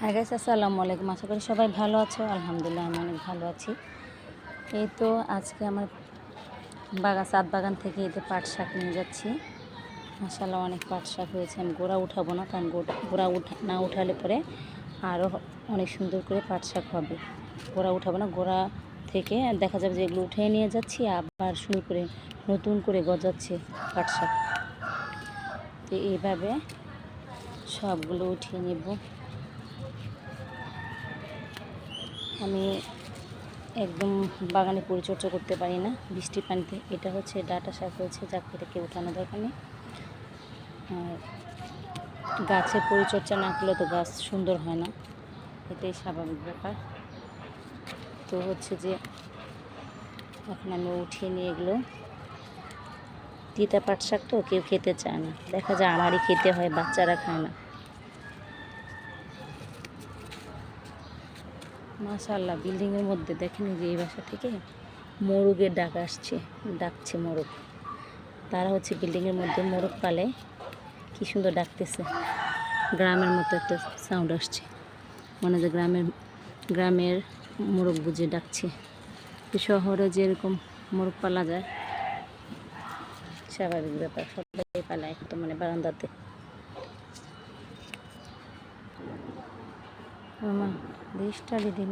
হ্যাঁ গাইস, আসসালামু আলাইকুম। আশা করি সবাই ভালো আছো। আলহামদুলিল্লাহ আমি অনেক ভালো আছি। এই তো আজকে আমার ছাদ বাগান থেকে এতে পাট শাক নিয়ে যাচ্ছি। মাশাআল্লাহ অনেক পাট শাক হয়েছে। আমি গোড়া উঠাবো না, কারণ গোড়া না উঠালে পরে আরও অনেক সুন্দর করে পাট শাক হবে। গোড়া উঠাবো না, গোড়া থেকে দেখা যাবে যে এগুলো উঠিয়ে নিয়ে যাচ্ছি, আবার সুন্দর করে নতুন করে গজাচ্ছে পাট শাক। তো এইভাবে সবগুলো উঠিয়ে নেব। আমি একদম বাগানে পরিচর্যা করতে পারি না বৃষ্টির পানিতে। এটা হচ্ছে ডাঁটা শাক হয়েছে, যাকে এটাকে উঠানো দরকার নেই। আর গাছের পরিচর্যা না করলে তো গাছ সুন্দর হয় না, এটাই স্বাভাবিক ব্যাপার। তো হচ্ছে যে এখন আমি উঠিয়ে নিয়ে এগুলো, তিতা পাট শাক তো কেউ খেতে চায় না, দেখা যায় আমারই খেতে হয়, বাচ্চারা খায় না। মাশাআল্লাহ বিল্ডিংয়ের মধ্যে দেখেন যে এই বাসা থেকে মোরগের ডাকছে মোরগ। তারা হচ্ছে বিল্ডিংয়ের মধ্যে মোরগ পালে, কি সুন্দর ডাকতেছে। গ্রামের মতো একটা সাউন্ড আসছে, মনে হয় গ্রামের মোরগ বুঝে ডাকছে। শহরে যেরকম মোরগ পালা যায় স্বাভাবিক ব্যাপার, সবাই পালায় তো, মানে বারান্দাতে। মা 20টা দিন